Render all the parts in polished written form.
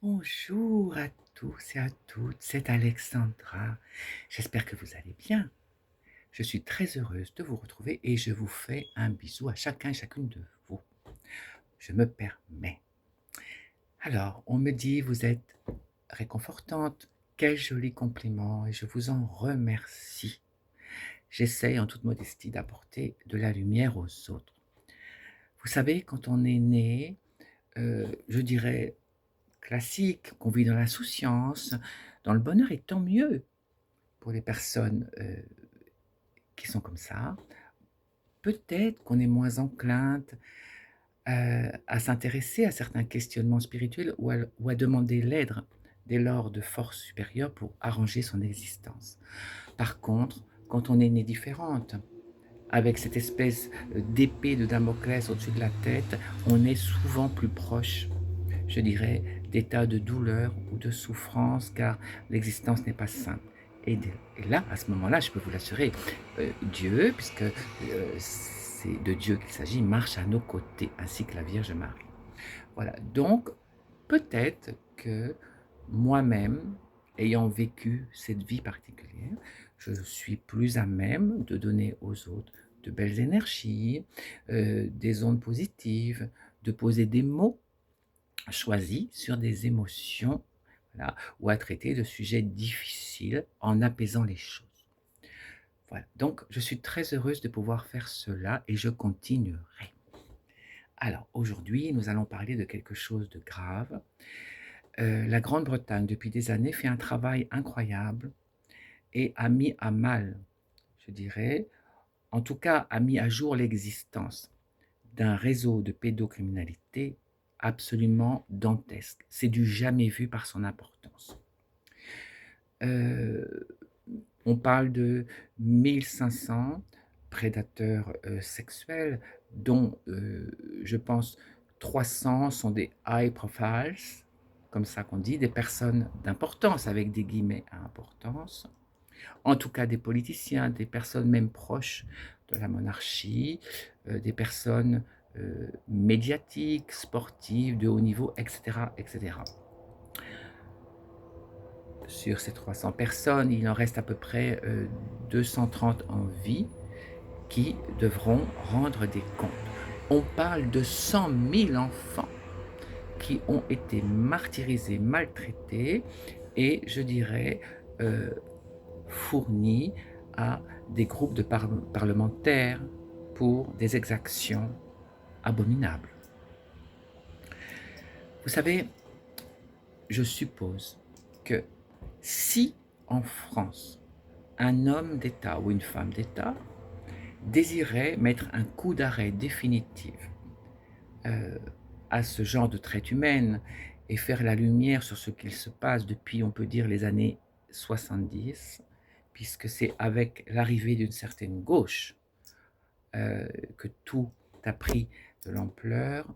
Bonjour à tous et à toutes, c'est Alexandra. J'espère que vous allez bien. Je suis très heureuse de vous retrouver et je vous fais un bisou à chacun et chacune de vous. Je me permets. Alors, on me dit, vous êtes réconfortante. Quel joli compliment et je vous en remercie. J'essaye en toute modestie d'apporter de la lumière aux autres. Vous savez, quand on est né, je dirais classique, qu'on vit dans l'insouciance, dans le bonheur, et tant mieux pour les personnes qui sont comme ça. Peut-être qu'on est moins enclinte à s'intéresser à certains questionnements spirituels ou à demander l'aide dès lors de forces supérieures pour arranger son existence. Par contre, quand on est né différente, avec cette espèce d'épée de Damoclès au-dessus de la tête, on est souvent plus proche, je dirais, d'états de douleur ou de souffrance, car l'existence n'est pas simple. Et là, à ce moment-là, je peux vous l'assurer, Dieu, puisque c'est de Dieu qu'il s'agit, marche à nos côtés, ainsi que la Vierge Marie. Voilà, donc peut-être que moi-même, ayant vécu cette vie particulière, je suis plus à même de donner aux autres de belles énergies, des ondes positives, de poser des mots choisis sur des émotions, voilà, ou à traiter de sujets difficiles en apaisant les choses. Voilà, donc je suis très heureuse de pouvoir faire cela et je continuerai. Alors aujourd'hui, nous allons parler de quelque chose de grave. La Grande-Bretagne, depuis des années, fait un travail incroyable et a mis à mal, je dirais, en tout cas a mis à jour l'existence d'un réseau de pédocriminalité absolument dantesque. C'est du jamais vu par son importance. Euh, on parle de 1500 prédateurs sexuels, dont je pense 300 sont des high profiles, comme ça qu'on dit, des personnes d'importance, avec des guillemets à importance, en tout cas des politiciens, des personnes même proches de la monarchie, des personnes médiatiques, sportives, de haut niveau, etc., etc. Sur ces 300 personnes, il en reste à peu près 230 en vie qui devront rendre des comptes. On parle de 100 000 enfants qui ont été martyrisés, maltraités et, je dirais, euh, fournis à des groupes de parlementaires pour des exactions abominables. Vous savez, je suppose que si en France, un homme d'État ou une femme d'État désirait mettre un coup d'arrêt définitif euh, à ce genre de traite humaine et faire la lumière sur ce qu'il se passe depuis, on peut dire, les années 70, puisque c'est avec l'arrivée d'une certaine gauche que tout a pris de l'ampleur,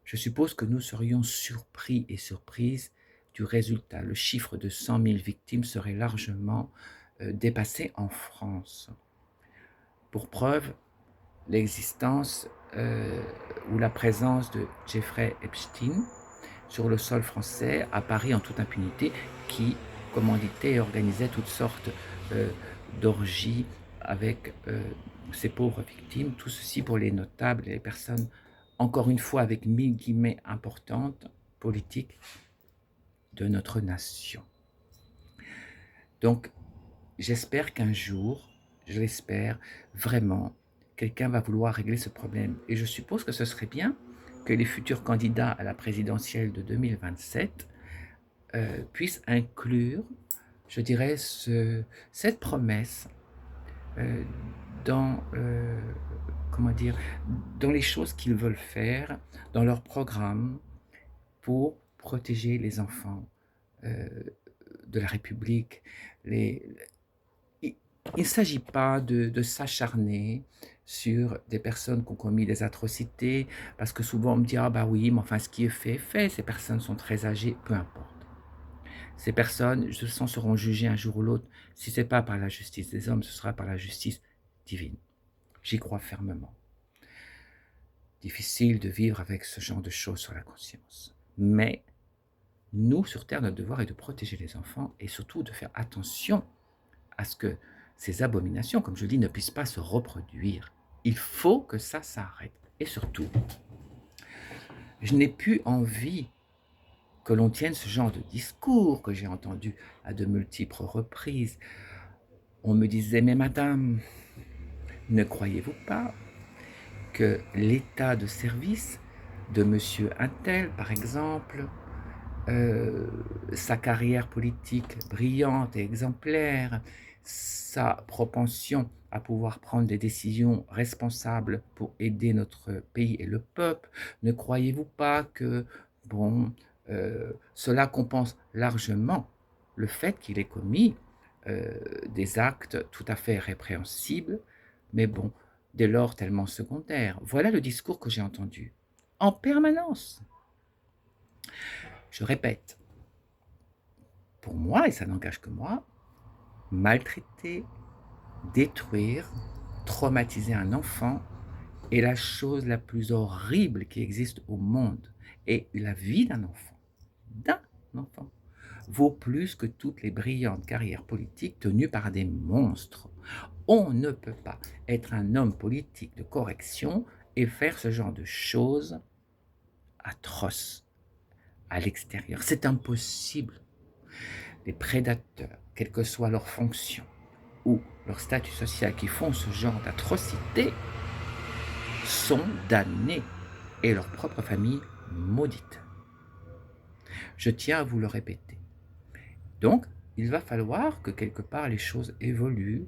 je suppose que nous serions surpris et surprises du résultat. Le chiffre de 100 000 victimes serait largement dépassé en France. Pour preuve, l'existence ou la présence de Jeffrey Epstein sur le sol français à Paris en toute impunité, qui commanditait et organisait toutes sortes d'orgies avec ces pauvres victimes, tout ceci pour les notables et les personnes, encore une fois avec mille guillemets importantes, politiques de notre nation. Donc, j'espère qu'un jour, je l'espère vraiment, quelqu'un va vouloir régler ce problème. Et je suppose que ce serait bien que les futurs candidats à la présidentielle de 2027 puissent inclure, je dirais, cette promesse euh, dans, comment dire, dans les choses qu'ils veulent faire, dans leur programme pour protéger les enfants euh, de la République. Il ne s'agit pas de s'acharner sur des personnes qui ont commis des atrocités, parce que souvent on me dit, ah bah oui, mais enfin ce qui est fait, est fait, ces personnes sont très âgées, peu importe. Ces personnes, je sens, seront jugées un jour ou l'autre. Si ce n'est pas par la justice des hommes, ce sera par la justice divine. J'y crois fermement. Difficile de vivre avec ce genre de choses sur la conscience. Mais Nous, sur terre, notre devoir est de protéger les enfants et surtout de faire attention à ce que ces abominations, comme je dis, ne puissent pas se reproduire. Il faut que ça s'arrête. Et surtout, je n'ai plus envie que l'on tienne ce genre de discours que j'ai entendu à de multiples reprises. On me disait: «Mais madame, ne croyez-vous pas que l'état de service de monsieur untel, par exemple, sa carrière politique brillante et exemplaire, sa propension à pouvoir prendre des décisions responsables pour aider notre pays et le peuple, ne croyez-vous pas que, bon, cela compense largement le fait qu'il ait commis, des actes tout à fait répréhensibles, mais bon, dès lors tellement secondaires?» Voilà le discours que j'ai entendu en permanence. Je répète, pour moi, et ça n'engage que moi, maltraiter, détruire, traumatiser un enfant est la chose la plus horrible qui existe au monde. Et la vie d'un enfant, vaut plus que toutes les brillantes carrières politiques tenues par des monstres. On ne peut pas être un homme politique de correction et faire ce genre de choses atroces à l'extérieur. C'est impossible. Les prédateurs, quelle que soit leur fonction ou leur statut social, qui font ce genre d'atrocités, sont damnés et leur propre famille maudite. Je tiens à vous le répéter. Donc, il va falloir que quelque part les choses évoluent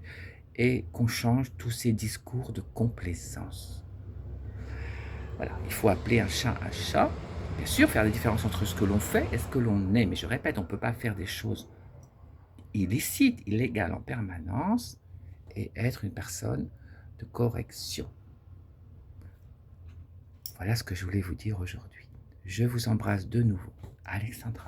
et qu'on change tous ces discours de complaisance. Voilà, il faut appeler un chat, bien sûr, faire la différence entre ce que l'on fait et ce que l'on est. Mais je répète, on ne peut pas faire des choses illicites, illégales en permanence et être une personne de correction. Voilà ce que je voulais vous dire aujourd'hui. Je vous embrasse de nouveau. Alexandra.